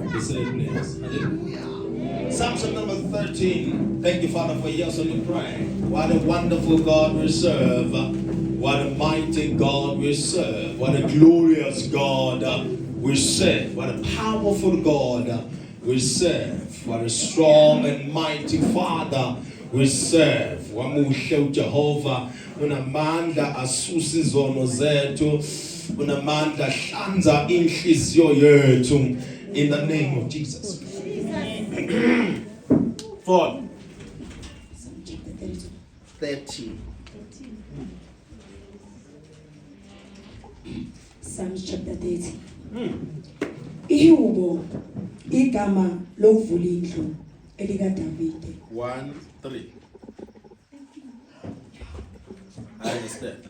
to say it, please. Hallelujah. Psalm chapter number 13. Thank you, Father, for yes on the prayer. What a wonderful God we serve. What a mighty God we serve. What a glorious God we serve. What a powerful God we serve. What a strong and mighty Father we serve. Wamuhle uJehova unamandla asusa izono zethu. Unamandla hlanza inhliziyo yethu in the name of Jesus. 4 30. Psalms chapter 30. Ihubo igama lokuvula indlu elika Davide. 1-3. I understand.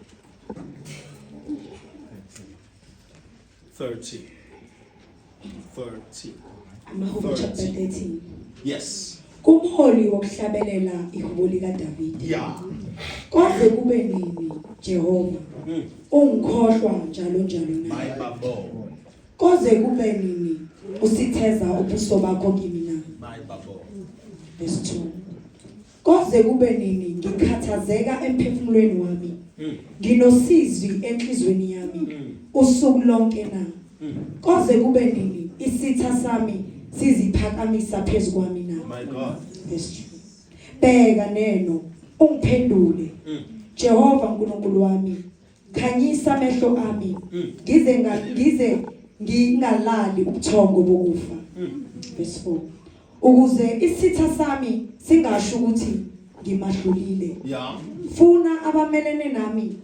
30. Amahubo chapter 13. Yes. Kumholi wokuhlabelela ihubo lika Davide. Yeah. Konke kube nini Jehova ungikhohlwa njalo njalo na. My babo. Koze kube nini usitheza ubuso bakho kimi na. My babo. Verse 2. Koze kube nini ngikhathazeka emphefumulweni wami. Nginosizwi enhlizweni yami usuku lonke na. Koze kube nini isitha sami siziphakamisa phezulu kwami na. My God. Verse 2. Bheka neno ungiphendule. Jehova uNkulunkulu wami khanyisa amehlo ami ngize ngingalali ubuthongo bokufa. Verse 4. Ukuze isitha sami singasho ukuthi ngimahlulile. Yeah. Funa abamelene nami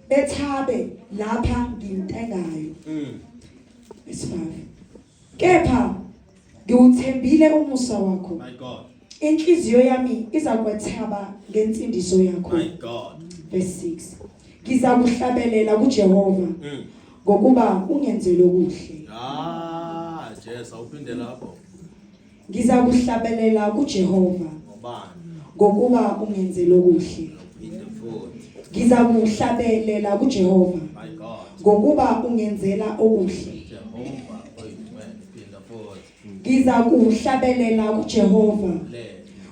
bethabe lapha ngintengayo. Verse 5. Kepha ngiuthembile umusa wakho. My God. Inhliziyo yami izakwethaba ngensindiso yakho. My God. Verse 6. Ngizakuhlabelela kuJehova ngokuba ungenzele okuhle. Yes, awuphinde lapho. Ngizakuhlabelela kuJehova ngokuba ungenzele okuhle. Ngizakuhlabelela kuJehova My God. ngokuba ungenzela okuhle. Jehovah, phinda forward. Ngizakuhlabelela kuJehova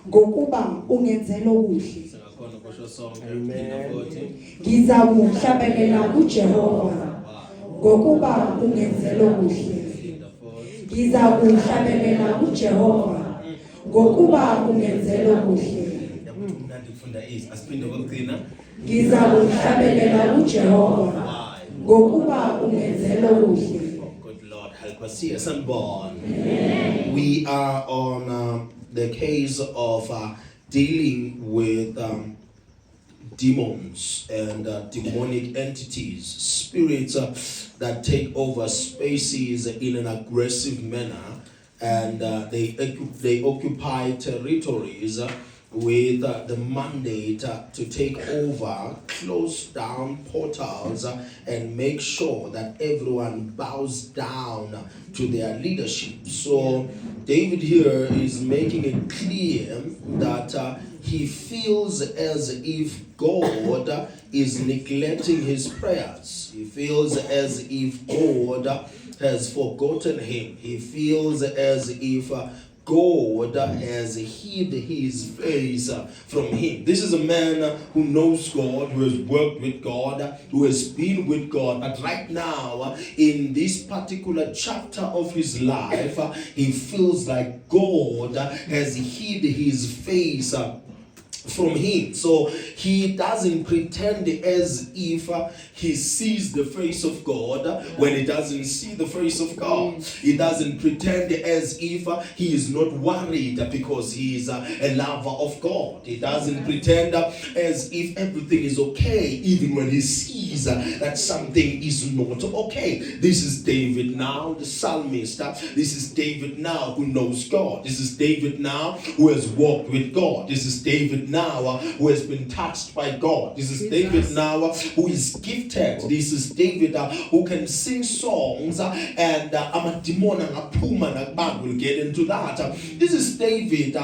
ngokuba ungenzela okuhle. Singakhona kusho sonke. Phinda forward. Ngizakuhlabelela kuJehova ngokuba ungenzela okuhle. Ngizakuhlabelela kuJehova ngokuba ungenzela okuhle. Asiphinde kokugcina. Ngizakuhlabelela kuJehova ngokuba ungenzela okuhle. Good Lord, help us here, unborn. We are on the case of dealing with demons and demonic entities, spirits that take over spaces in an aggressive manner, and they occupy territories with the mandate to take over, close down portals, and make sure that everyone bows down to their leadership. So David here is making it clear that he feels as if God is neglecting his prayers. He feels as if God has forgotten him. He feels as if God has hid his face from him. This is a man who knows God, who has worked with God, who has been with God. But right now, in this particular chapter of his life, he feels like God has hid his face from him. So he doesn't pretend as if he sees the face of God when he doesn't see the face of God. He doesn't pretend as if he is not worried because he is a lover of God. He doesn't pretend as if everything is okay even when he sees that something is not okay. This is David now, the psalmist. This is David now who knows God. This is David now who has walked with God. This is David now who has been touched by God. This is David now who is gifted. This is David who can sing songs and amadimon and will get into that. This is David,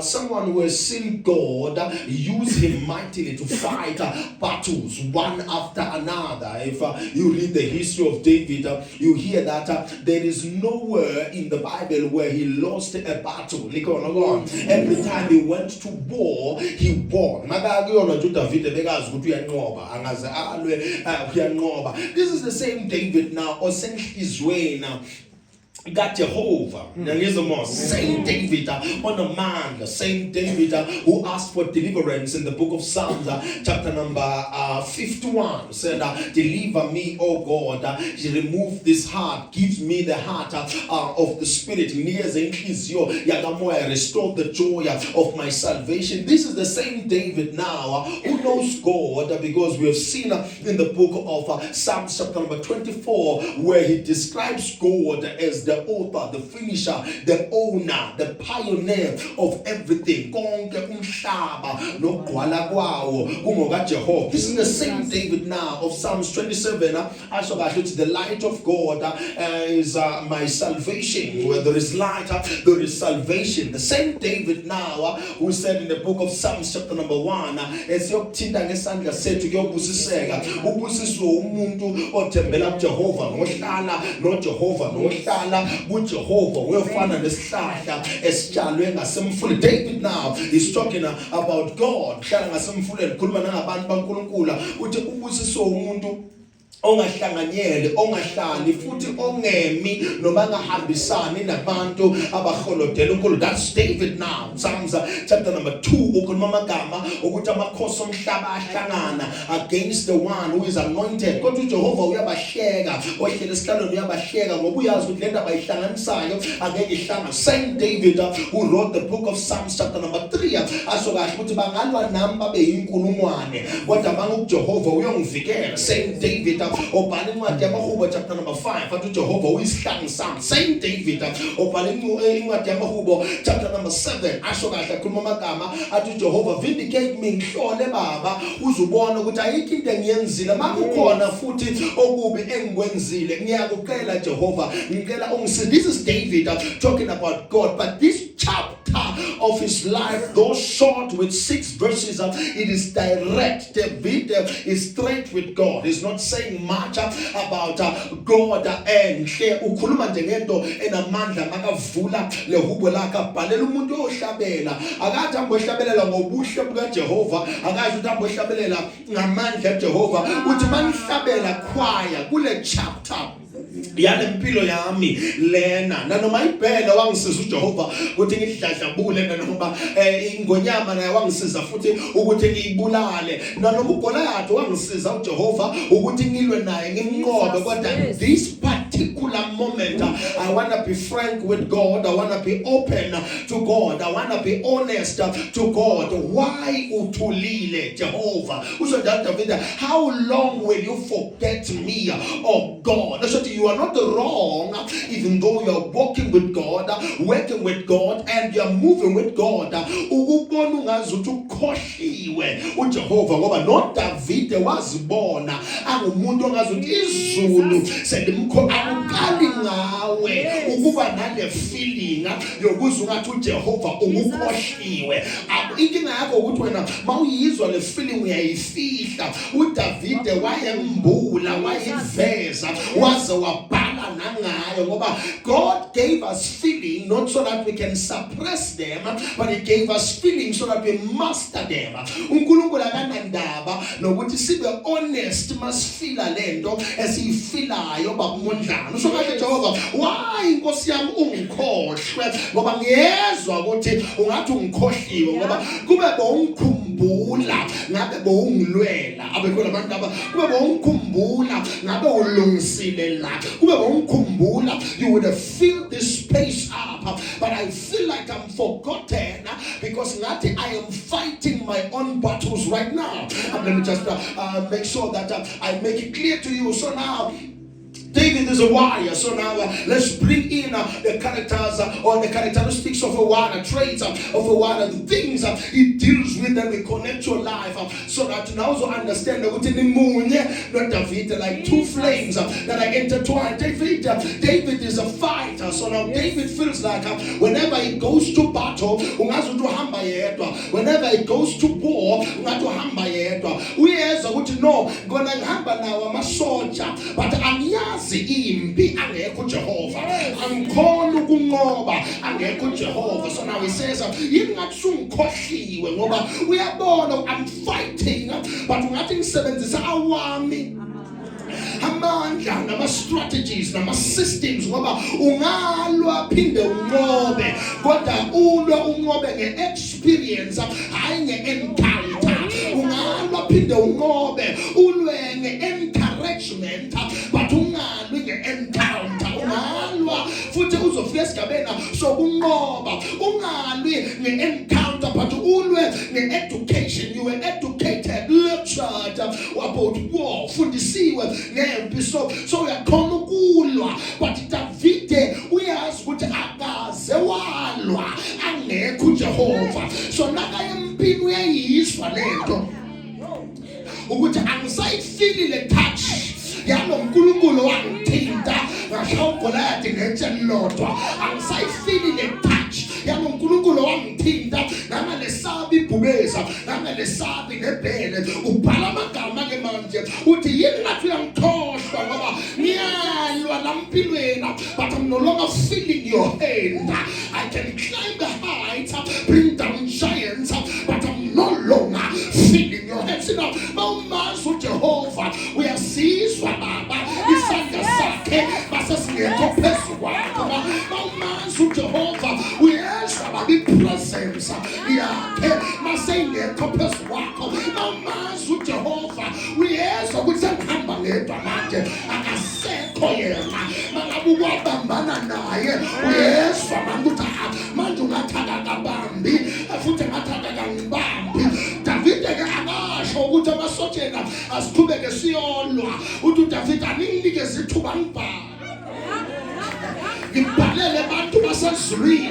someone who has seen God use him mightily to fight battles one after another. If you read the history of David, you hear that there is nowhere in the Bible where he lost a battle. Every time he went to war, he won. This is the same David now, or same Israel now. Got Jehovah. Same David on a man, the same David who asked for deliverance in the book of Psalms, chapter number 51, said, deliver me, O God, remove this heart, give me the heart of the spirit, restore the joy of my salvation. This is the same David now who knows God, because we have seen in the book of Psalms chapter number 24 where he describes God as the author, the finisher, the owner, the pioneer of everything. This is the same David now of Psalms 27. The light of God is my salvation. Where there is light, there is salvation. The same David now who said in the book of Psalms chapter number 1, David now is talking about God. Ongahlanganyele ongahlali futhi ongemi noma ngahambisani nabantu abaholodela uNkulunkulu. That's David now. Psalms chapter number 2 ukhuluma amagama ukuthi amakhosi omhlaba ahlangana against the one who is anointed. Kodwa uJehova uyabahleka, ohlele esihlalweni uyabahleka ngoba uyazi ukuthi lento abayihlanganisayo angeke ihlanga. Saint David who wrote the book of Psalms chapter number 3 asho kahle ukuthi bangalwa nami babe yinkulungwane kodwa banguJehova uyongivikela. Saint David obhala incwadi yamaHubo chapter number 5 athi uJehova uyisihlangu sami. Saint David obhala incwadi yamaHubo chapter number 7 asho kahle akhuluma amagama athi uJehova vindicate me, ngihlole baba uzubona ukuthi ayikho into engiyenzile makukhona futhi okubi engikwenzile ngiyakucela Jehova ngicela ungisize. This is David talking about God, but this chapter of his life, though short with 6 verses, it is direct. David is straight with God. He's not saying much about God and ukhuluma nje ngento enamandla makavula lehubo lakhe abhalela umuntu ohlabela akathi ambohlabelela ngobuhle bukaJehova, akathi ukuthi ambohlabelela ngamandla eJehova. Uthi manihlabela choir kule chapter yale mpilo yami lena nanoma ibhela wangisiza uJehova ukuthi ngidladlabule, nanoma ingonyama naye wangisiza futhi ukuthi ngiyibulale, nanoma uGoliath wangisiza uJehova ukuthi ngilwe naye ngimnqobe. Kodwa this particular moment I want to be frank with God, I want to be open to God, I want to be honest to God. Why uthulile Jehovah? Usho David, how long will you forget me, oh God? So you are not wrong, even though you are walking with God, working with God, and you are moving with God. Ukubona ungazuthi ukhohliwe uJehova ngoba no David wazibona angumuntu ongazuthi izulu selimkhokali ngawe ukuba nale feeling yokuzwa ngathi uJehova ukukhohliwe. Inkinga yakho ukuthi wena mawuyizwa le feeling uyayifihla. uDavid wayembula wayiveza waze wabhala nangayo ngoba God gave us feeling not so that we can suppress them, but he gave us feeling so that we master them. uNkulunkulu akanandaba nokuthi sibe honest masifila lento esiyifilayo babumondlana. Usho kahle Jehova, why Nkosi yami ungikhohlwe ngoba ngiyezwa ukuthi ungathi ungikhohliwe ngoba kube bongikhumbula ngabe bongilwela abekhona abantu aba kube bongikhumbula ngabe ulungisile la kube bongikhumbula you would have filled this space up, but I feel like I'm forgotten because ngathi I am fighting my own battles right now. And let me just make sure that I make it clear to you. So now David is a warrior. So now let's bring in the characters or the characteristics of a warrior, traits of a warrior, the things it deals with, and we connect your life so that you also understand that within the moon, not David, like two flames that are intertwined. David is a fighter. So now David feels like whenever he goes to battle, whenever he goes to war, we as would know gonna hamba now I'm a soldier, but anyazi impi angekho Jehovah, angikhona ukunqoba angekho Jehovah. So now he says yingathungikhohliwe ngoba uyabona I'm fighting, but ungathi ngisebenzisa awami amandla nama-strategies nama-systems ngoba ungalwa phinde unqobe, kodwa ulwa unqobe nge-experience hayi nge-encounter. Ungalwa phinde unqobe ulwe nge-encouragement but ungalwi nge-encounter. Ungalwa futhi uzofika esigabeni sokunqoba, ungalwi nge-encounter but ulwe nge-education. You were educated, lectured about war, fundisiwe ngempi, so uyakhona ukulwa. But Davide uyazi ukuthi akaze walwa angekho uJehova. So naka empini uyayizwa lento ukuthi angisayifili le touch yalo uNkulunkulu wangithinta ngashaya uGoliath ngethelodwa. Angisayifili le touch yalo uNkulunkulu wangithinta nangalesabi ibhubeza nangalesabi nebhele. Ubhala amagama ke manje uthi yini ngathi uyangikhohlwa ngoba ngiyalwa lampilweni, but I'm no longer feeling your hand. I can climb the heights, bring down giants, but I'm no longer feeling your hand. See now, mawumazi uJehova uyasizwa baba isandla sakhe basesingekho phezu kwakho. Mawumazi uJehova uyezwa baba ipresence yakhe masengekho phezu kwakho. Mawumazi uJehova uyezwa ukuthi sengihamba ngedwa manje akasekho yena. Mangabe ukwabambana naye uyezwa manje ungathaka kabambi futhi ngathaka kangibambi. Davide ke akasho ukuthi amasotshela asiqhubeke siyolwa. Uthi uDavide aninginikeze ithuba ngibhalele abantu basezulwini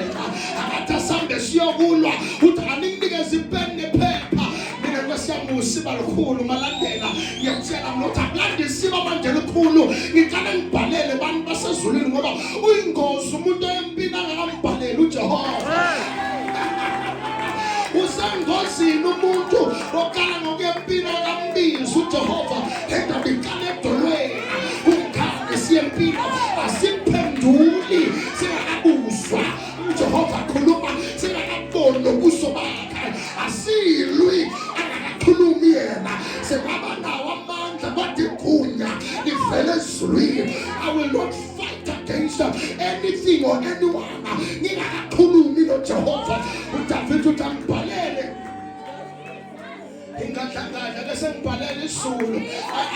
akathi asambe siyokulwa. Uthi aninginikeze ipeni nephepha. Mina kwesiyami usiba lukhulu malandela ngiyakutshela ukuthi akulande isiba manje lukhulu ngicela ngibhalele abantu basezulwini ngoba uyingozi umuntu empini angakambhaleli uJehova. Usengozini umuntu okala ngokempini akambiza uJehova endaba iqala edolweni umkhane siyempini asimphenduli singakabuzwa uJehova khuluma singakaboni ubuso bakhe asilwi akakhulumi yena sebaba nawo amandla badigunya livele ezulwini. I will not fight against anything or anyone ngingakakhulumi noJehova. uDavide utambhalele ingadlangana bese ngibhalele isizulu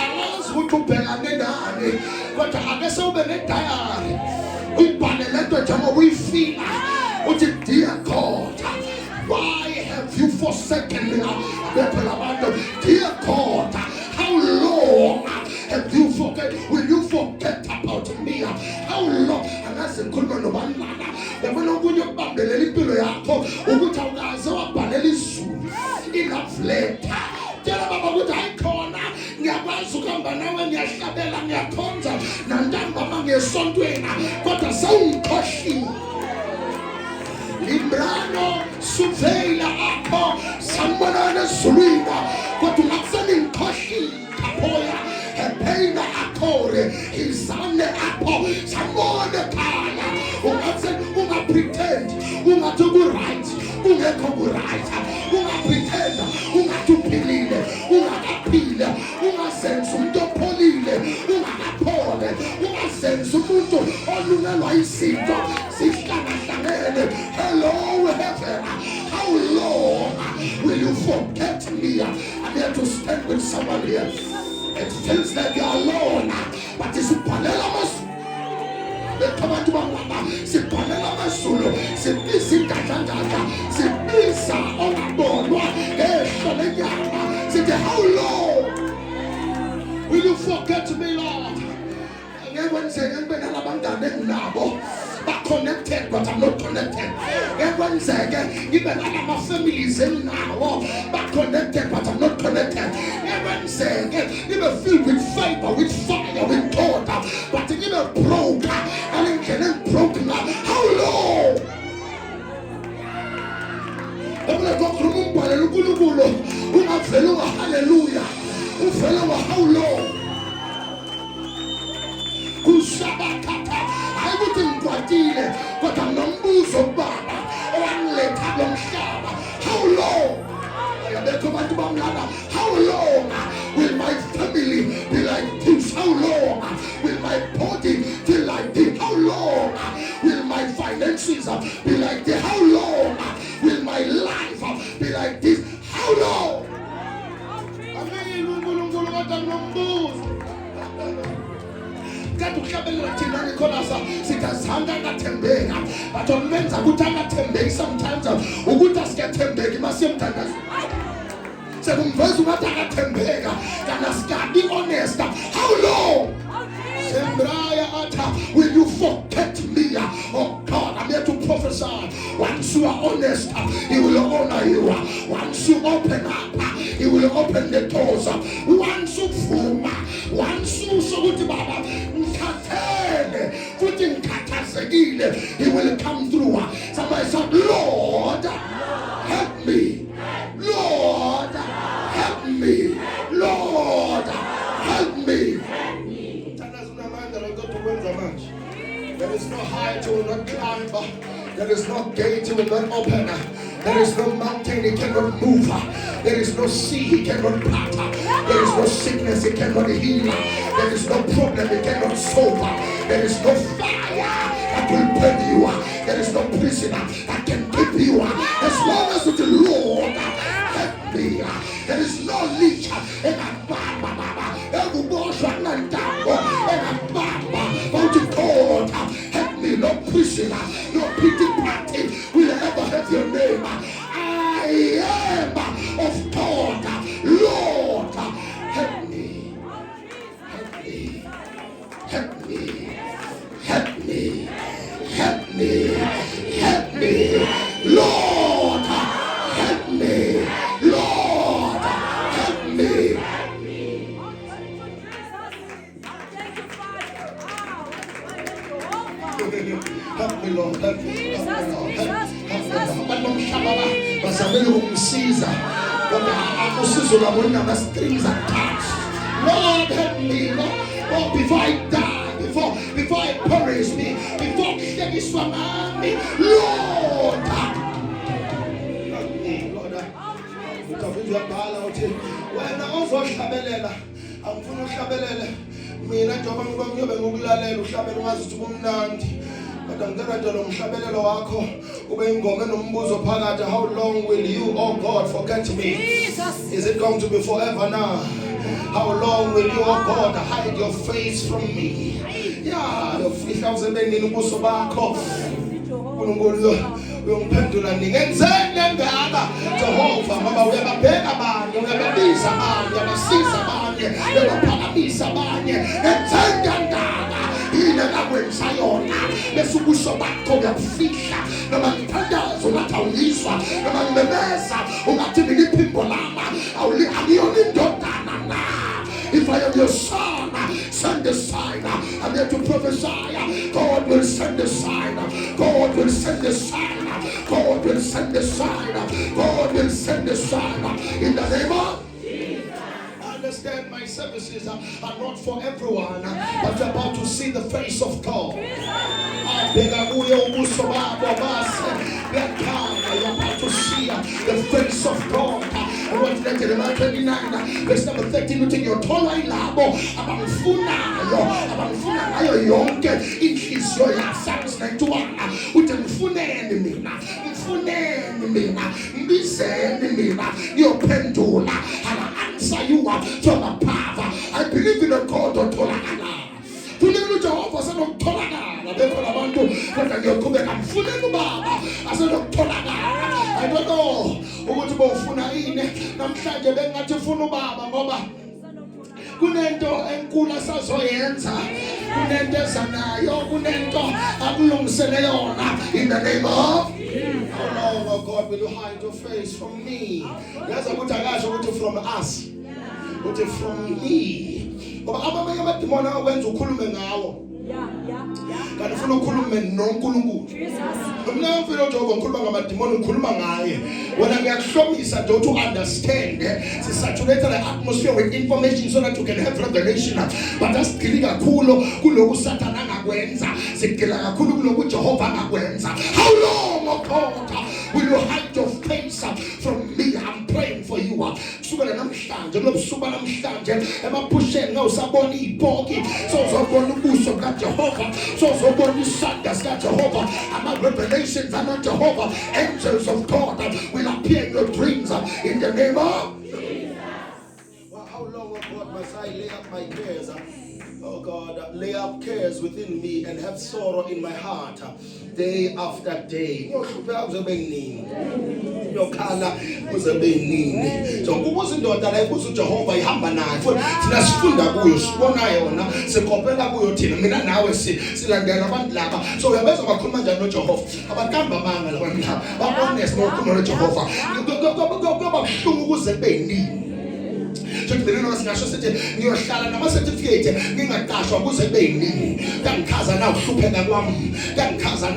angazi ukuthi ubhekane nani, kodwa ake sewube nedayari uyibhale lento njengoba uyifila uthi dear God, why have you forsaken me? Dear God, how long have you forget? Will you forget about me? How long? Angazi ngikhuluma nobani lana yabona okunye ukubambelela impilo yakho ukuthi awukaze wabhalela izulu i-love letter. Tshela baba ukuthi ayikhona ngiyakwazi ukuhamba nawe ngiyahlabela ngiyakhonza nantambama ngesontweni kodwa sewungikhohliwe. Librano suvela apho sambonana ezulwini kodwa ungakuseni ngikhohliwe kaphoya hephela akore izane apho sambone khaya. Ungakuseni ungapretend ungathi ku-right ungekho ku-right, ungapretend ungathi uphilile ungakaphile, ungazenzi umuntu opholile ungakaphole, ungazenzi umuntu olungelwa izinto zihlangahlangene. Hello heaven, how long will you forget me? I'm here to stand with someone here. It feels like you're alone, but it's ubhalela amazulu. Abantu bangaba sibhalela amazulu sibiza ingadlandlanda sibiza ongabonwa ngehlo lenyama sithi how long will you forget me, Lord? And then when Ekwenzeke kube nalabangane enginabo connected but I'm not connected. Ekwenzeke ngibe nalama families enginabo connected but I'm not connected. Ekwenzeke ngibe filled with favor, with fire, with thought, but ngibe broke and ngene broken. How low? Ebule kokru umbale uNkulunkulu ungavela unga hallelujah. Uvela unga how low? Kushabakata ayikuthi ngikwatile kodwa nombuzo baba owangiletha lo mhlaba. How long? Ayabekho abantu bamlala. How long will my family be like this? How long will my body feel like this? How long will my finances be like this? How long will my life be like this? How long? Kanti ukhlabelela thina Nicholas sikazanga ngathembeka but onmenza ukuthi angathembeki sometimes ukuthi asikathembeki masemthandazo sekumveza ukuthi akathembeka kana sikabi honest. How long? Sembraya ata, will you forget me? Oh God, I'm here to prophesy. Once you are honest, He will honor you. Once you open up, He will open the doors. Once you fuma, once you shoguti baba, nkatele, futhi nkatazekile, He will come through. Somebody said, Lord, help me. Lord, help me. Lord, help me. There is no height you will not climb. There is no gate you will not open. There is no mountain He cannot move. There is no sea He cannot part. There is no sickness He cannot heal. There is no problem He cannot solve. There is no fire that will burn you. There is no prisoner that can keep you. As long as the Lord help me. There is no leech in a baba. Every motion and down in a baba. God, help me. No prisoner, no pity party will ever have your name. I am of God. Lord, help me. Help me. Help me. Help me. Help me. Help me. Lord, help me. Lord, help me. Help me, Lord. Help me. Help me, Lord. Help me. Strings attached. Lord, help me, Lord. Oh, before I die, before I perish me, before I swam me, Lord, help me, Lord. When I also shabelela, I'm full of shabelele. Mina njengoba ngiyobe ngokulalela uhlabelo ngazi ukuthi kumnandi kodwa ngicela nje lo mhlabelelo wakho ube ingoma enombuzo phakathi. How long will you, oh God, forget me? Is it going to be forever now? How long will you, oh God, hide your face from me? Yeah, ufihla uzebengini ubuso bakho uNkulunkulu uyongiphendula ngenzeni ngaka Jehova ngoba uyababheka abanye, uyababiza abanye, uyabasiza abanye, uyabaphakamisa abanye. Ngenzeni ngaka yini ngakwenza yona bese ubuso bakho uyabufihla noma ngithandaza ungathi awuyizwa noma ngimemeza ungathi ngiphimbo lama awuliyona indodana na. If I am your son, send the sign. I'm here to prophesy. God will send the sign. God will send the sign. God will send the sign. God will send the sign. In the name of Jesus. Understand, my services are not for everyone, but you're about to see the face of God. You're about to see the face of God. Jeremiah 29 verse number 13 uthi ngiyothola ilabo abamfuna ngayo yonke inhliziyo yakho. Psalms 91 uthi mfuneni mina mbizeni mina ngiyophendula. I'll answer you from above. I believe in a God otholakala. Kulelo Jehova senokutholakala bekho labantu kodwa ngiyoqhubeka mfuneni ubaba asenokutholakala. I don't know ukuthi bofuna ini namhlanje bengathi ufuna ubaba ngoba kunento enkulu asazoyenza In the name of how long, oh God, will you hide your face from me? Yes, I put from us. But from me. But I'm going to when to Kulumen now. Can you follow Kulumen non Kulungu? But now, if you don't go Kulanga, Timon Kulumanga, when I get show me to understand, to saturate the atmosphere with information so that you can have revelation. But that's Kiliga Kulo Satana Gwenza, Sikila Kulu Jehovah Gwenza. How long, oh God, will you hide your face from me? I'm praying for you. Subanam stand, am I pushing no Saboni Bogi, so going to boost of God Jehovah, so going to Sanders got Jehovah, and my revelations are not Jehovah. Angels of God will appear in your dreams in the name of Jesus. Well, how long, oh God, must I lay up my cares? Oh God, lay up cares within me and have sorrow in my heart day after day. Yokhala uzebenini. So kubuzindoda la ibuzo Jehova ihamba naye. Thina sifunda kuyo sibona yona sikopela kuyo thina mina nawe silandela abantu laba. So uyabeza bakhuluma njani noJehova. Abakamba manga labantu. Ba honest nokhuluma noJehova. Kuba buhlungu kuzebenini. So the Lord has said, "You shall not certificate. Ngingaqashwa kuze beyini. Ngikhaza na ukuhlupheka kwami. Ngikhaza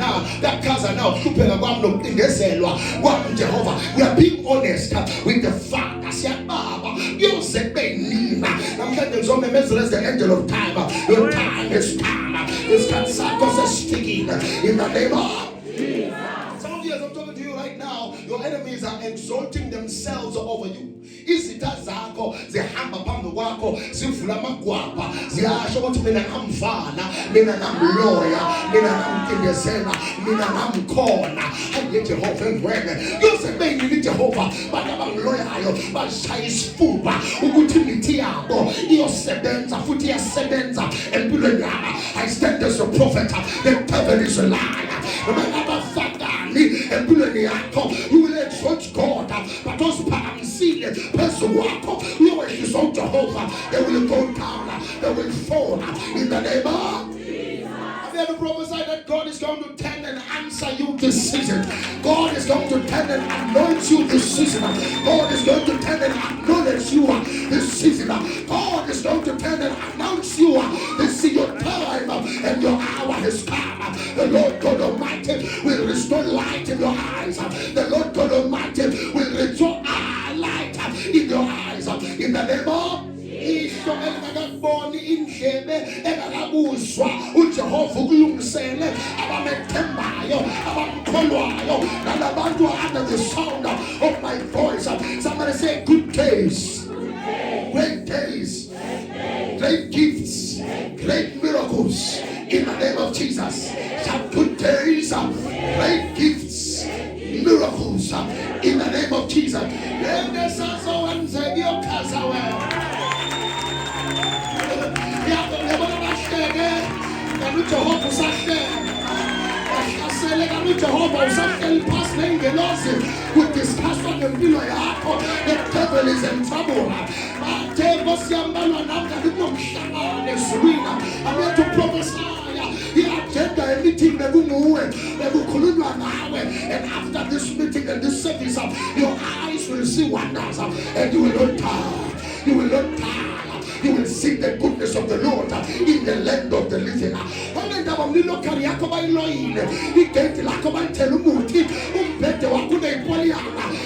na ukuhlupheka kwami nokucindezelwa kwami Jehova. We are being honest with the Father. Siyababa. Yose beyini. Namhlanje ngizomemezela as the angel of time. Your time is time. It's got Sarko's speaking in the name of Jesus. Some of you, as I'm talking to you right now, your enemies are exalting themselves over you. Izitha zakho zihamba phambi kwakho zivula amagwapha ziyasho ukuthi mina ngamfana mina namloya mina namkindezela mina namkhona hayi Jehova engwene yose beyini Jehova bantu abangiloyayo bashaya isifuba ukuthi imithi yabo iyosebenza futhi iyasebenza empilweni yami. I stand as a prophet. The devil is a liar. Abafakani empilweni yakho you will exalt God but those phamsile phezu kwakho uyowehlisa uJehova. They will go down, they will fall in the name of Jesus. Have you ever prophesied that God is going to turn and answer you this season? God is going to turn and anoint you this season. God is going to turn and acknowledge you this season. God is going to turn and announce you this season. Your time and your hour has come. The Lord God Almighty will restore light in your eyes. The Lord God Almighty will restore light in your eyes. In the name of isho engakaboni indlebe engakabuzwa uJehova ukulungisele abamethembayo abamkholwayo nalabantu under the sound of my voice. Somebody say good days, great days, great gifts, great miracles in the name of Jesus. Some good days, great gifts, miracles in the name of Jesus. Jehovah usahleli phansi nengelosi kudiscusswa ngempilo yakho. The devil is in trouble. Bathe Nkosi yambalwa namhlanje kunomhlangano ezulwini. I'm here to prophesy i-agenda meeting bekunguwe bekukhulunywa nawe, and after this meeting and this service your eyes will see wonders and you will not tire. You will not tire. You will see the goodness of the Lord in the land of the living.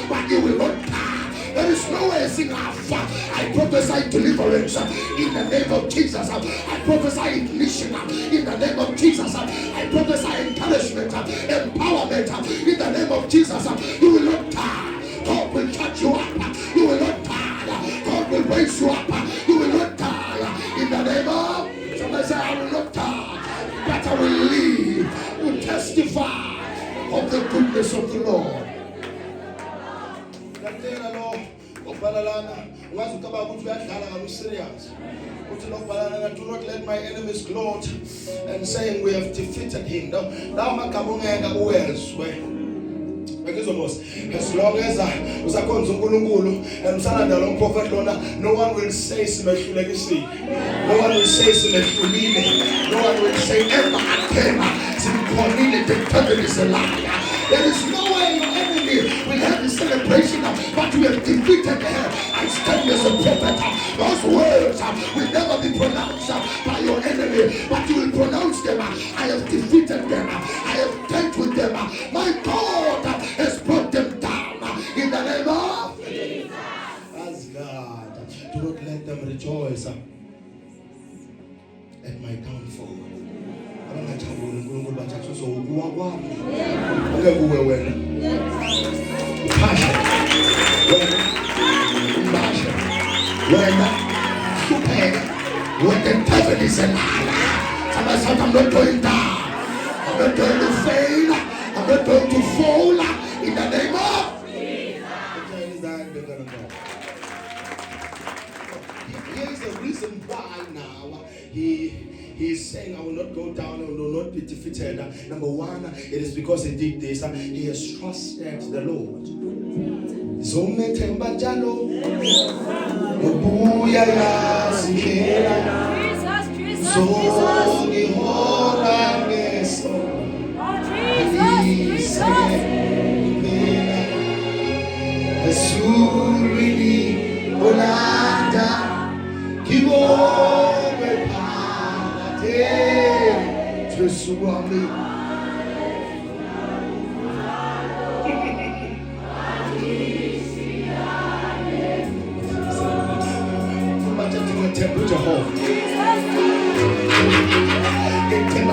But you will not die. There is no way sing I prophesy deliverance in the name of Jesus. I prophesy ignition in the name of Jesus. I prophesy encouragement, empowerment in the name of Jesus. You will not die. God will touch you up. You will not die. God will raise you up. You will not die in the name of. Somebody say, I will not die, but I will live to testify of the goodness of the Lord. Do not let my enemies gloat and saying we have defeated him. As long as usakhonza uNkulunkulu emsalanda lo prophet lona, no one will say simehlulekisi. No one will say simehlulile. No one will say ever again simkhonile, the devil is a liar. There is no way your enemy will have the celebration, but we have defeated her. I stand as a prophet. Those words will never be pronounced by your enemy, but you will pronounce them. I have defeated them. I have dealt with them. My God has brought them down in the name of Jesus. As God, do not let them rejoice at my downfall. Abangajabuli uNkulunkulu bathatha uzokuwa kwami. Ake kuwe wena. Phasha. Wena. Phasha. Wena. Hlupheka. When the devil is a liar. Somebody said, I'm not going down. I'm not going to fail. I'm not going to fall in the name of Jesus. Here's the reason why now He's saying, I will not go down, I will not be defeated. Number one, it is because he did this. He has trusted the Lord.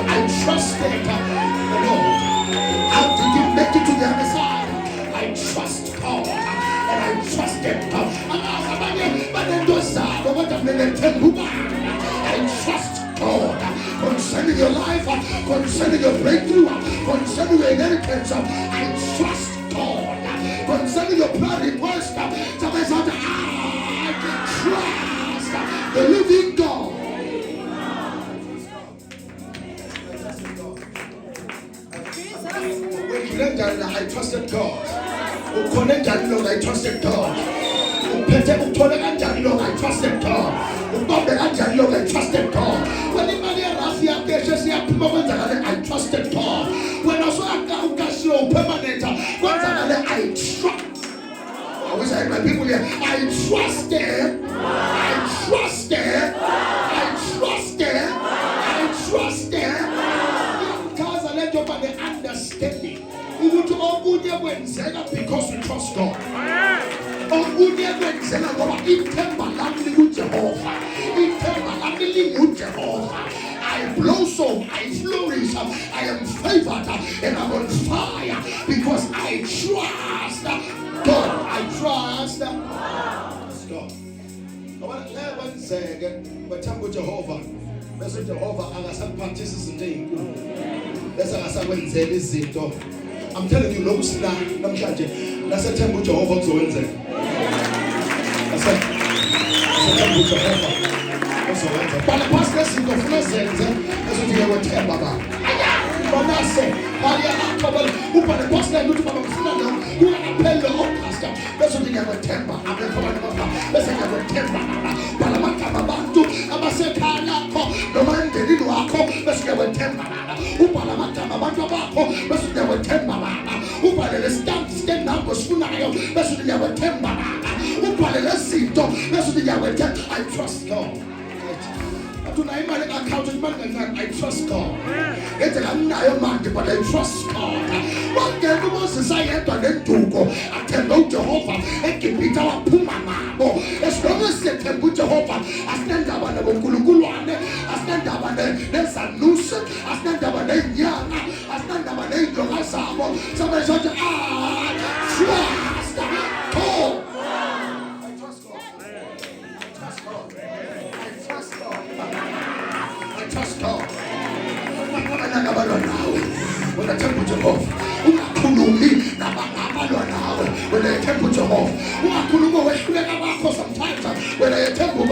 I trusted the Lord. How did you make it to the other side? I trust God and I trusted God. I trust God concerning your life, concerning your breakthrough, concerning your inheritance. I trust God concerning your prayer request. Somebody said, I trust the living God. I trusted God. I trusted God. I trusted God. I trusted God. When anybody I trusted God. When I saw permanent, I trust. I wish I had my people here. I trusted. I trusted. I trusted. I trusted. Because I let you by the understanding. Because we trust God. I blossom, I flourish, I am favored, and I'm on fire because I trust God. I trust God. I want to hear one say again, but tell Jehovah. That's what Jehovah practices in the that's how I went this izinto. I'm telling you, no, namhlanje nase themba uJehova kuzowenza. Nase themba uJehova kuzowenza. Bala past lezinto ufuna zenze ezothi yakwethemba baba. Banase baya akho ubale past le ukuthi baba ufuna nami uyaphela opastor bezothi yakwethemba abekho abantu baba bese yakwethemba bala magama abantu abasekhaya akho noma endleleni wakho bese yakwethemba ubhala amagama abantu abakho bese yakwethemba baba ubhale le number sifunayo bese yakwethemba baba ubhale lezinto bese yakwethemba. I trust God. I trust God. But I trust God. What the Moses I had on the Tugo, I tell no Jehovah, and keep it our Puma. As long as you can put Jehovah, I stand up on the Bukulukuane, I stand up on the Sanus, I stand up on the Yana, I stand up on the Yolasamo. Somebody said, trust God. Trust God. When I temple Jehovah, when I temple Jehovah, sometimes when I temple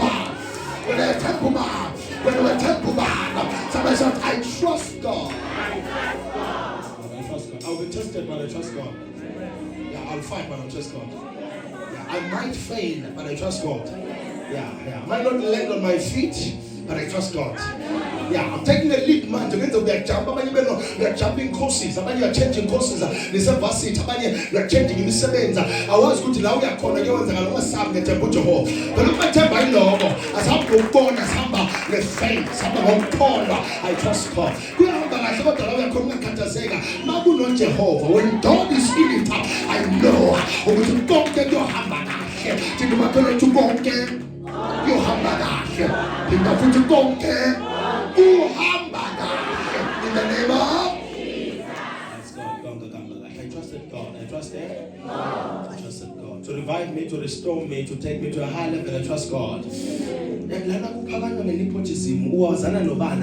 somebody said, I trust God. I will be tested, but I trust God. I'll fight, but I'll trust God. Yeah, I might fail, but I trust God. Yeah. I might not land on my feet, but I trust God. Yeah, I'm taking a leap, man. We are jumping courses. We are changing courses. We are changing in the I was good to now. We are calling you and I was Sam the temple Jehovah. But look at my temple, Lord. As I'm born, as I'm the faith, I trust God. We are I thought that I was coming to Katazega. Mabu no Jehovah. When God is in it, I know. We will go get your hammer. To the matter to go get your hammer. In the future, go get your hammer. In the name of Jesus. I trusted God. I trusted God. I trusted God. To revive me, to restore me, to take me to a high level. I trust God. I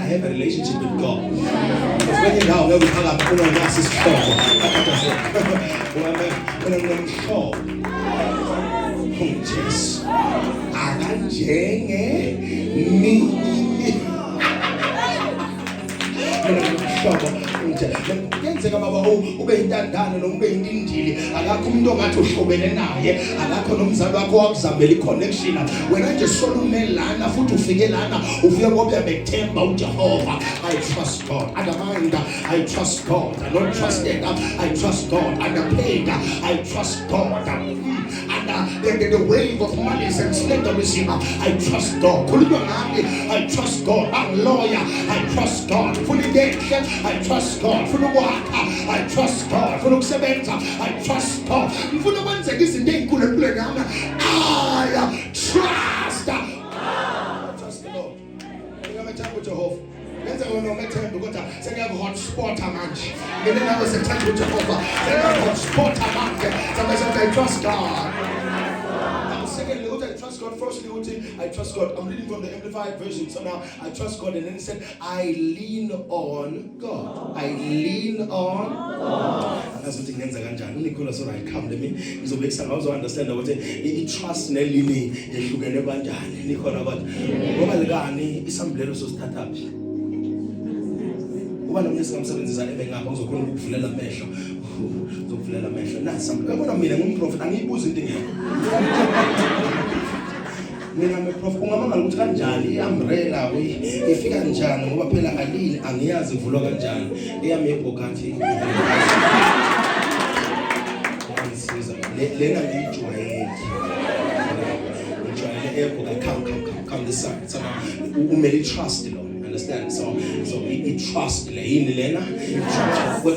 have a relationship with God. Because when you're down, we hang up on our glasses. When I'm sure. Yes. Ngenzeka baba ube intandane noma ube indindili akakho umuntu ongathi uhlobene naye akakho nomzali wakho wakuzambela iconnection wena nje solumelana futhi ufike lana ufike ngoba uyabethemba uJehova. I trust God. Undermined, I trust God. I not trusted, I trust God. Underpaid, I trust God. The wave of malice and slanderism, I trust God. I trust God. I'm lawyer, I trust God. For the dead, I trust God. For the work, I trust God. For the servants, I trust God. For the ones that listen, I trust God. I trust the Lord. I'm a temple Jehovah. Let's go no matter because say have hot spot amount. Then I was a temple Jehovah. Then I have hot spot amount. Somebody said I trust God. Secondly, what I trust God. Firstly, what I trust God. I'm reading from the Amplified version. So now I trust God, and then he said, I lean on God. I lean on God. That's what he means. Nicholas, so I come to me. So makes I also understand what he trusts Nelly. You can never Nicola, but Gani is some little so start up. One of these concerns are living up also going to fill a measure. To fill a measure. Not some. I want to meet a prophet and he was in the I'm a prophet. I'm a Jani, umbrella. If you can Jan, Wapella Alin, and he has a vlog Jan. They are me Bogati. Lena come this side. So now we may trust the Lord. Understand? So we trust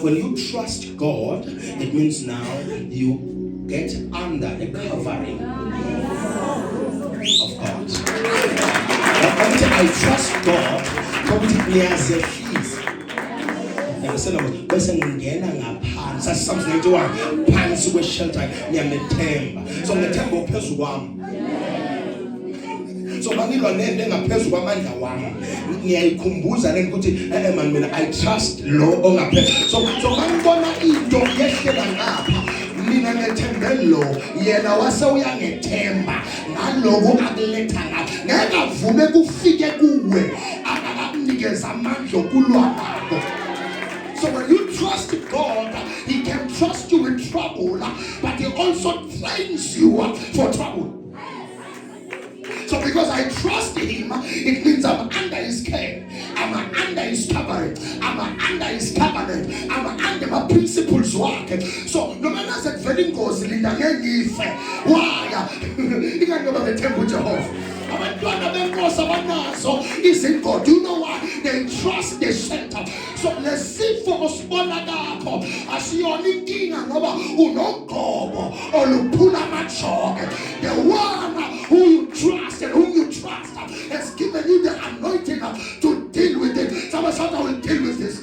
when you trust God, it means now you get under the covering of God. I trust God completely as a fees. Understand? That's something I do. Pants with shelter near the temple. So the temple pays one. So mangilwa nende ngaphezulu kwamandla wami ngiyayikhumbuza lento ukuthi man mina I trust lo ongaphezulu so mangibona into yehlela ngapha mina ngethembe lo yena wase uyangethemba ngaloko akuletha ngapha ngeke avume kufike kuwe akakunikeza amandla okulwa ngakho. So when you trust God, he can trust you in trouble, but he also trains you for trouble. So because I trust him, it means I'm under his care, I'm under his covering, I'm under his covenant, I'm under my principles work. So no matter that very goes in the why? You can go to the temple Jehovah. So isn't God? You know why? They trust the center. So let's see for us as you are thinking the one who you trust and whom you trust has given you the anointing to deal with it. Somebody will deal with this.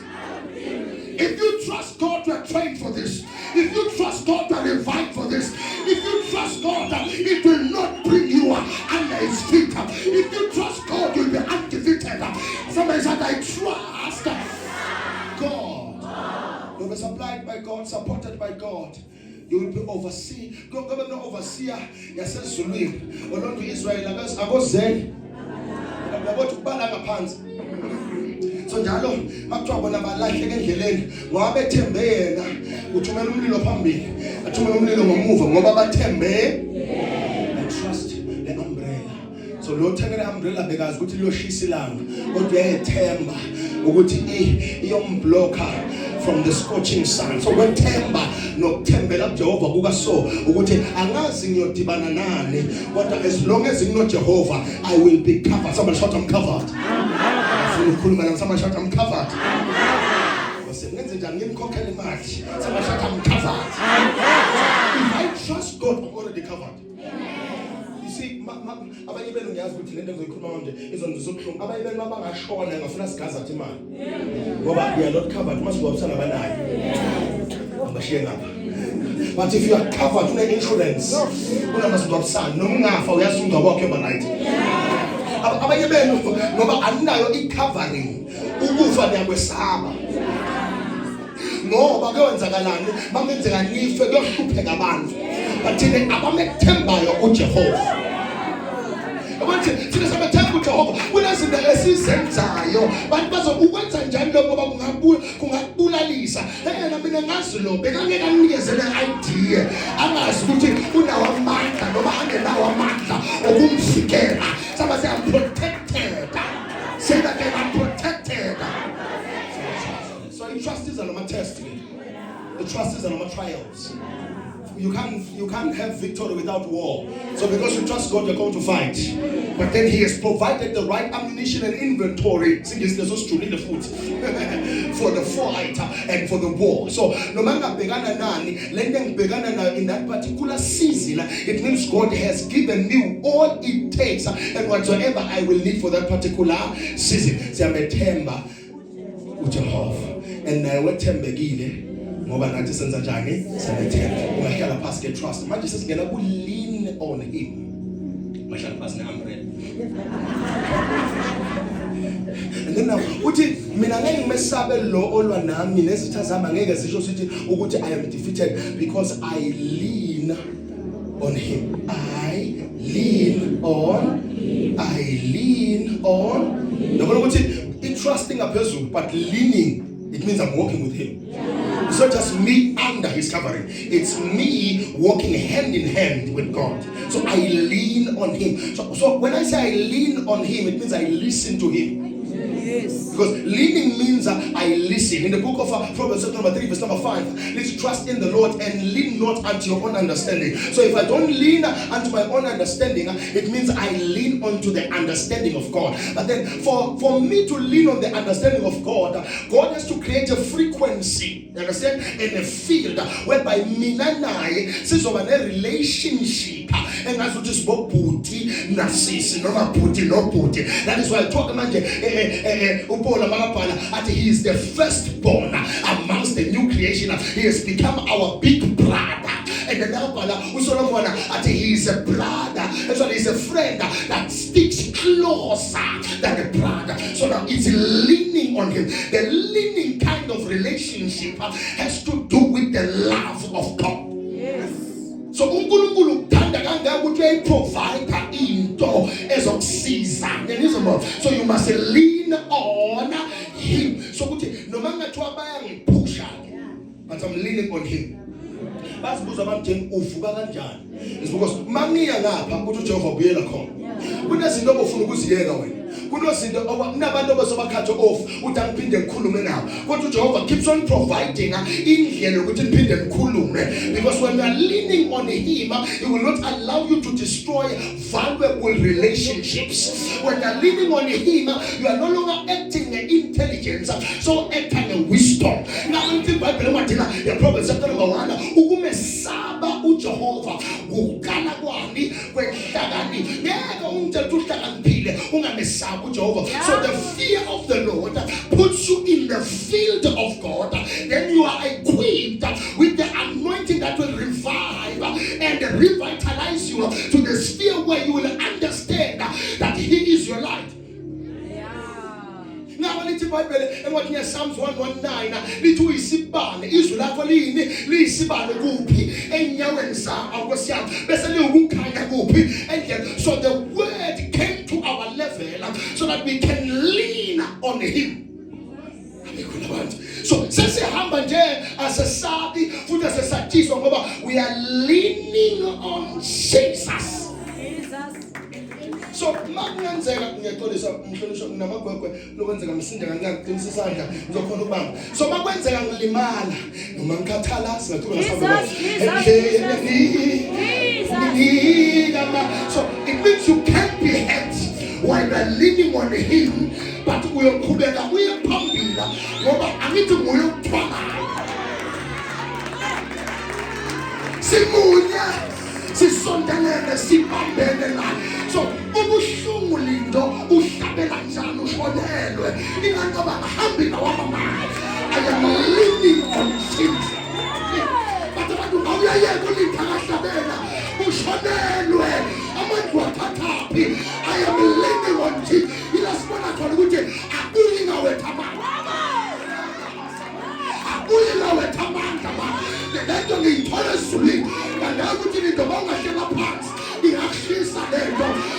If you trust God, you are trained for this. If you trust God, you are revived for this. If you trust God, it will not bring you under his feet. If you trust God, you'll be undefeated. Somebody said, I trust God. You'll be supplied by God, supported by God. You will be overseen. God will not overseer. Yes, Sulim. Or not to Israel. I was there. I'm about to balance pants. So njalo makuthiwa bona balahleke endleleni wabethembe yena uthumela umlilo phambili athumela umlilo ngomuva ngoba bathembe. Trust the umbrella. So lo themela umbrella bekazi ukuthi liyoshisa ilanga kodwa uyayethemba ukuthi iyomblocker from the scorching sun. So wethemba nokuthembela kuJehova kuka so ukuthi angazi ngiyodibana nani kodwa as long as ngino Jehova I will be covered. Somebody shout I'm covered. Afuna ukukhuluma nami, somebody shout I'm covered. Ngenze njani ngimkhokhela imali? Somebody shout I'm covered. If I trust God I'm already covered. You see, abanye benu ngiyazi ukuthi lento engizoyikhuluma manje izona zobuhlungu. Abanye benu mabangashona ngafuna sigaza athi imali. Ngoba we are not covered mase ngobusana banayo. Abashiye ngapha. But if you are covered une insurance, unamasibabusana noma ungafa uyazi ungcwaba wakho emalight. Abanye benu ngoba aninayo i-covering ukufa niyakwesaba. Ngoba kuyenzakalani bangenzeka nife kuyohlupheka abantu. Bathina abamethembayo uJehova. Abathi thina sabethemba uJehova kunezinto esizenzayo bantu bazokwenza njani lokho ngoba kungakubulalisa. Mina ngazi lo bekangeke anikezele idea angazi ukuthi unawo amandla noma angenawo amandla okumvikela. Somebody say I'm protected. Say that again, I'm protected. So the trust is on my test. The trust is on my trials. You can't have victory without war. So because you trust God, you're going to fight. But then He has provided the right ammunition and inventory. See, this is truly the food for the fight and for the war. So no matter begana nani, lending begana in that particular season, it means God has given me all it takes and whatsoever I will need for that particular season. So I'm a temba uJehova, and I will tembegile. Ngoba nathi senza njani siyethemba ungahlala phansi ke trust manje sesingena ku lean on him ungahlala phansi ne umbrella and then now uthi mina ngeke ngimesabe lo olwa nami nezitha zami ngeke zisho ukuthi ukuthi I am defeated because I lean on him. I lean on nobona ukuthi I trusting aphezulu but leaning it means I'm walking with him. It's not just me under his covering. It's me walking hand in hand with God. So I lean on him. So when I say I lean on him, it means I listen to him. Yes. Because leaning means I listen. In the book of Proverbs chapter number 3 verse number 5, let's trust in the Lord and lean not unto your own understanding. So if I don't lean unto my own understanding, it means I lean onto the understanding of God. But then for me to lean on the understanding of God, God has to create a frequency, you understand, in a field whereby mina naye sizoba ne relationship and as which is bhuti nasisi noma bhuti no bhuti. That is why I talk manje uPaul makabhala athi he is the firstborn amongst the new creation. He has become our big brother. And then nakabhala uSolomon athi he is a brother. Actually he is a friend that sticks closer than a brother. So now it's leaning on him. The leaning kind of relationship has to do with the love of God. Yes. So uNkulunkulu uthanda kangaka ukuthi uyayiprovide into ezokusiza. So you must lean on him. So ukuthi noma ngathiwa bayangipusha but I'm leaning on him. Basibuza abantu uvuka kanjani? It's because mangiya ngapha ukuthi uJehova ubuyela khona. Kunezinto obufuna ukuziyeka wena. Kunezinto nabantu abasobakhatha off uthi angiphinde ngikhulume nabo. Kodwa uJehova keeps on providing indlela ukuthi niphinde nikhulume, because when you are leaning on him, he will not allow you to destroy valuable relationships. When you are leaning on him, you are no longer acting in intelligence, so acting in wisdom. Now in the Bible, the Proverbs chapter number 1, ukumesaba uJehova ukala kwani kwehlakani ngeke umthetho uhlakaniphile ungamesaba uJehova. So the fear of the Lord puts you in the field of God. Then you are equipped with the anointing that will revive and revitalize you to the sphere where you will understand that he is your light. Now lithi iBhayibheli encwadini yaPsalms 119 lithi uyisibane izwi lakho lini liyisibane kuphi enyaweni zakho Nkosi yami bese liwukukhanya kuphi endleleni. So the word came to our level so that we can lean on him. So sesihamba nje asesabi futhi asesatshiswa ngoba we we are leaning on Jesus. So makungenzeka ngiyaqolisa umhlolisho kunamagwegwe lokwenzeka msinde kancane qinisa isandla ngizokhona ukubamba. So makwenzeka ngilimala noma ngikhathala singathuka ngasabela. So it means you can't be hurt while you are leaning on him, but uyoqhubeka uye phambili ngoba angithi nguye ukuthwala. Simunya sisondelene sibambene la. So ubuhlungu lindo uhlabela njalo ushonelwe inganqoba ngahambi nawamama. I am leaning on Jesus. But abantu awuyayeka ulinda kahlabela ushonelwe abantu wathathapi. I am leaning on Jesus. Ilasibona khona ukuthi akuyi ngawe thamanga. Akuyi ngawe thamanga ba. Lento ngiyithola ezulwini. Kanti ukuthi into bawungahlela phansi.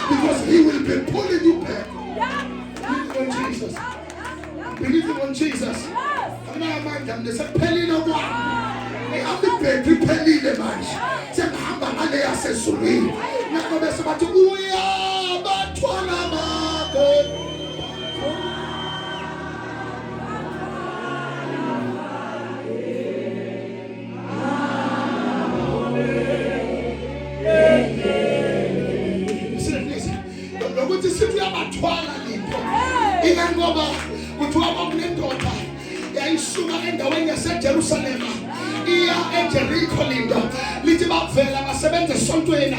Because he will be pulling you back. Believe on Jesus. Believe on Jesus. I'm the Pelino one. I'm the baby Pelino man. Sembahamba ngale yasesulwini. Nakho bese bathi uyabathwala bakhe. Ingangoba kuthiwa kwakunendoda yayisuka endaweni yaseJerusalem iya eJericho lindo lithi bavela basebenza esontweni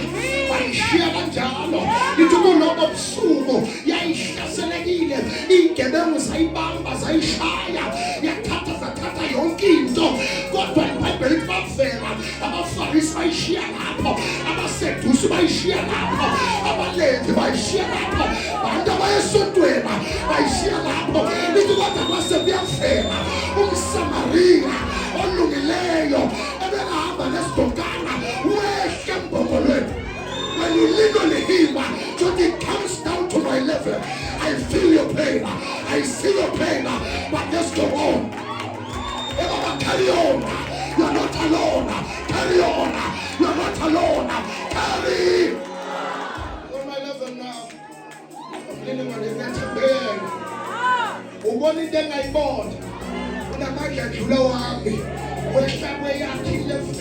bayishiya kanjalo lithi kulobo busuku yayihlaselekile igebengu zayibamba zayishaya yathatha yonke into kodwa iBhayibheli lithi bavela abaFarisi bayishiya lapho abaSedusi bayishiya lapho abaLevi bayishiya lapho abantu abayesontweni bayishiya lapho lithi kodwa kwase kuyafela umSamariya olungileyo ebehamba nesidokana wehle mbongolweni. When you lean on him, so it comes down to my level. I feel your pain, I see your pain, but let's go on. Carry on. You're not alone. Carry on. You're not alone. Carry on my level now. I'm leaning on the next bed. Ubona into engayibona unamandla edlula wami wehla kweyakhe level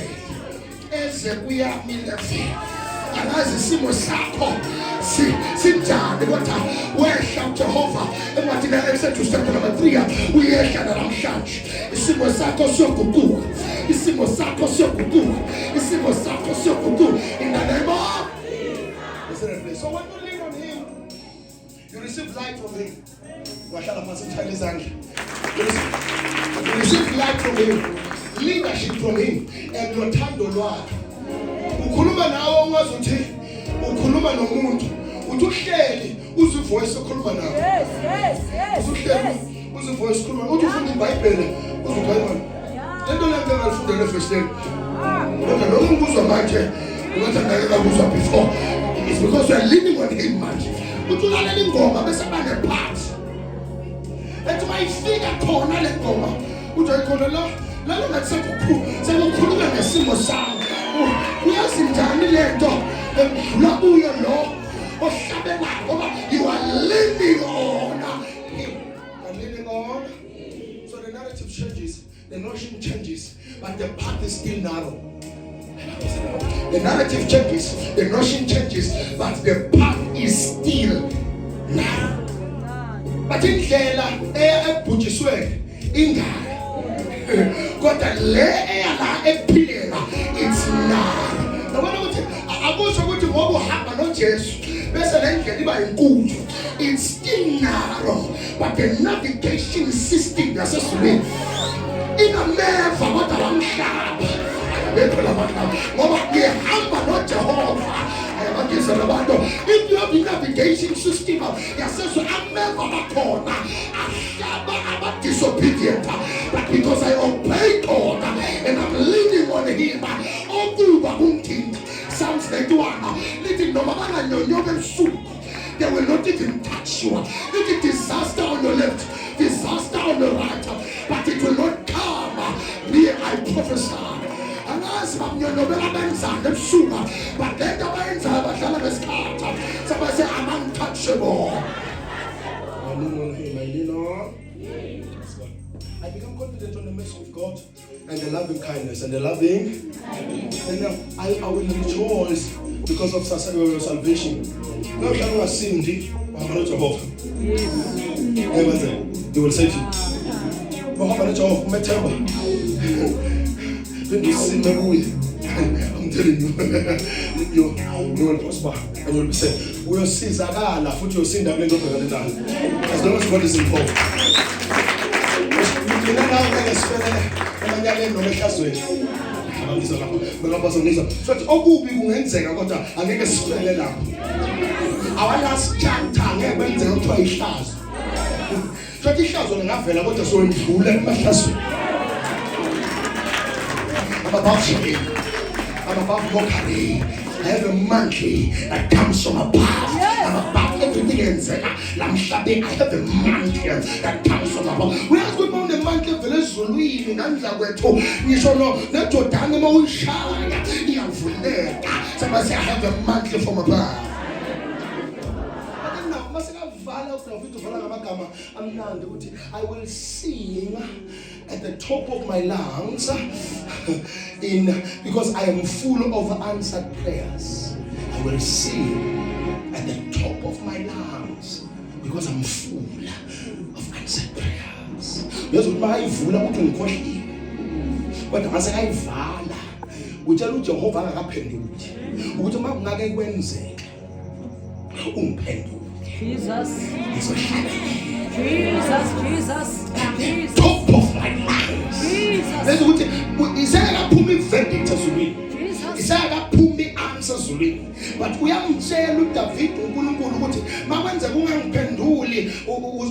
eze kuyami level. Angazi isimo sakho sinjani kodwa wehla uJehova engathi na Exodus chapter number 3 uyehla namhlanje. Isimo sakho siyoguquka. Isimo sakho siyoguquka. Isimo sakho siyoguquka in the name of Jesus. So when you lean on him, you receive light from him. You receive light from him, leadership from him, and nothando lwakhe. Ukhuluma nawe ungazuthi ukhuluma nomuntu uthi uhleli uze voice okhuluma nawe. Yes. Uhleli uze voice okhuluma uthi ufunda iBhayibheli uze ukhuluma. Lento lento ngifundele efesteni. Kodwa lo ngikuzwa manje ukuthi ngeke ngakuzwa before. It's because you are leaning on him manje. Uthi ulalela ingoma bese bane part. Ethi mayifika khona le ngoma uthi ayikhona la ngathi sekukhuluma ngesimo sami. Uyazi njani lento emdlula kuyo lo ohlabela ngoba you are leaning on him. I'm leaning on. So the narrative changes, the notion changes, but the path is still narrow. The narrative changes, the notion changes, but the path is still narrow. But indlela ebhujiswe ingane kodwa le eyala ephilela it's narrow. Nobona ukuthi akusho ukuthi ngoba uhamba noJesu bese le ndlela iba inkulu. It's still narrow, but the navigation system yasesulwini inameva kodwa bamhlaba. Ngoba ngihamba noJehova. If you have the navigation system, I'm disobedient, but because I obey God and I'm leaning on him, Psalms 91, they will not even touch you. Little disaster on your left, disaster on the right, but it will not come near. I prophesy. And I abazi bamnyolo belabenzana ebusuka badeda bayenzayo bahlala besikhatha sabase untouchable. I lean on him, I lean on. I become confident on the mercy of God and the loving kindness and the loving. And I will rejoice because of your salvation. No shall I sing thee, I'm not Jehovah. He will save you. But how much of my temper? When you sing the way, I'm telling you, you will prosper and you will be saved. We will see Zagala, put your sin down and go to the done. As long as God is involved. You know now when I spend it, and I'm no make way. So it's all good people and say, I got to make a spell it up. Our last chapter, I went to 20 stars. 20 stars on enough, and I got to so in full and my trust. I'm about shame. I'm about mockery. I have a monkey that comes from above. I'm about everything inside. I'm shabby. I have a monkey that comes from above. We are going on the monkey village to leave in Anzaweto. You shall know that your dynamo shine. You have fully. Somebody say, I have a monkey from above. I will sing at the top of my lungs because I am full of answered prayers. I will sing at the top of my lungs because I'm full of answered prayers. Yes, with my full of question. But as I vala, which I look Jehovah happened. Which I'm not going to say. Jesus. Top of my lungs. Jesus. Isaiah put me verdict as we. Jesus. Isaiah put me answers we. But we am saying look David uNkulunkulu ukuthi mawenze kungangiphenduli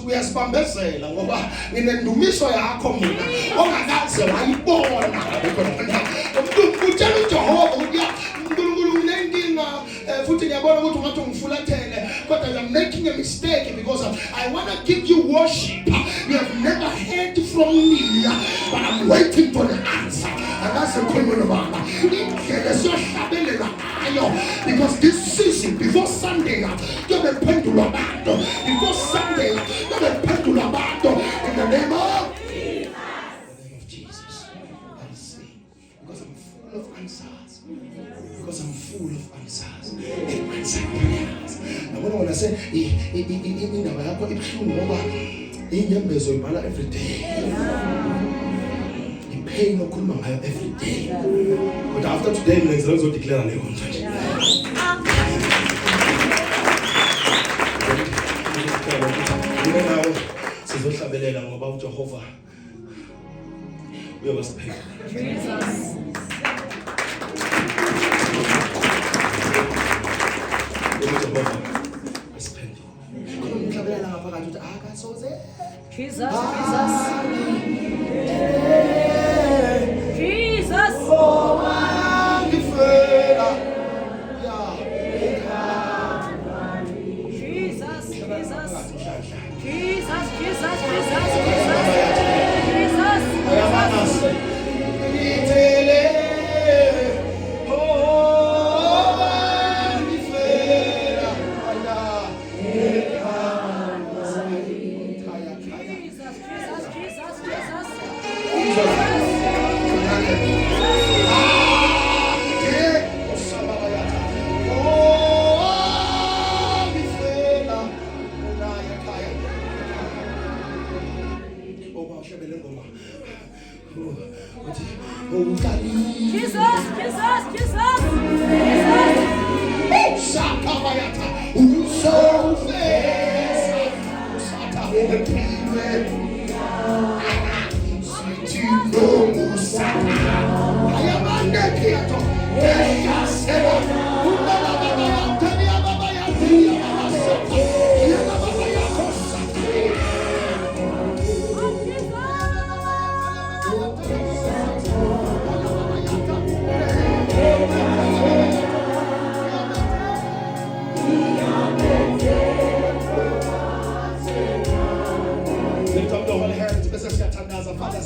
uyasibambezela ngoba nginendumiso yakho mina ongakaze wayibona. Utshela uJehova ukuthi uNkulunkulu unenkinga futhi ngiyabona ukuthi ungathi ungifulathele but I am making a mistake because I want to give you worship. You have never heard from me but I'm waiting for the answer. And that's the question of because this season before Sunday you're the pendulum before Sunday you're the pendulum in the name of Jesus. I see because I'm full of answers. Because I'm full of answers and answered prayers. And when I say every day. Pain no could every day. But after today, let's also declare a new contract. Sizohlabelela ngoba uJehova uyabasipheka. Jesus. uJehova asiphendule. Uhlabelela ngaphakathi uthi akasoze. Jesus. Jesus. Oh, my gefährder. Ja. Jesus. Jesus. Father,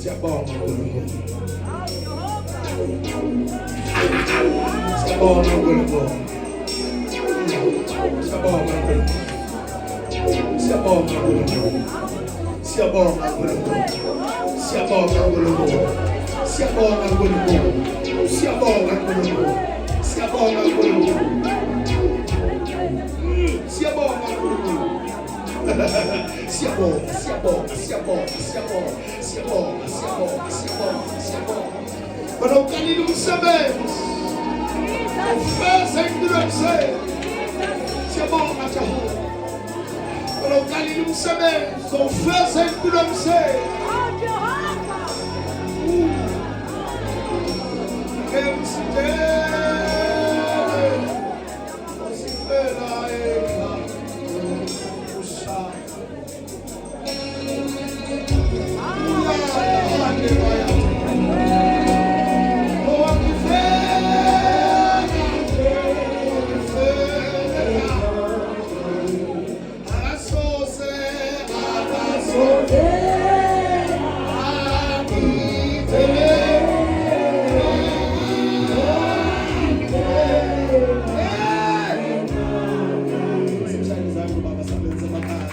Siyabonga uNkulunkulu. Siyabonga uNkulunkulu. Siyabonga uNkulunkulu. Siyabonga uNkulunkulu. Siyabonga uNkulunkulu. Siyabonga uNkulunkulu. Siyabonga uNkulunkulu. Siyabonga uNkulunkulu. Siyabonga uNkulunkulu. Siyabonga uNkulunkulu. Siyabonga, siyabonga, siyabonga, siyabonga, siyabonga, siyabonga, siyabonga, siyabonga. Wena uqalile umsebenzi. Ufeze impilo yakho. Siyabonga Jehova. Wena uqalile umsebenzi. Ufeze impilo yakho.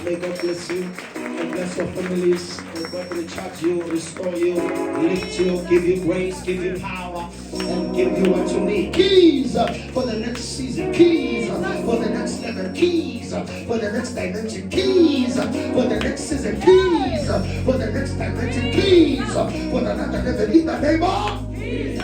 May God bless you and bless your families. May God recharge you, restore you, lift you, give you grace, give you power, and give you what you need. Keys for the next season. Keys for the next level. Keys for the next dimension. Keys for the next season. Keys for the next dimension. Keys for the next level. In the name of Jesus.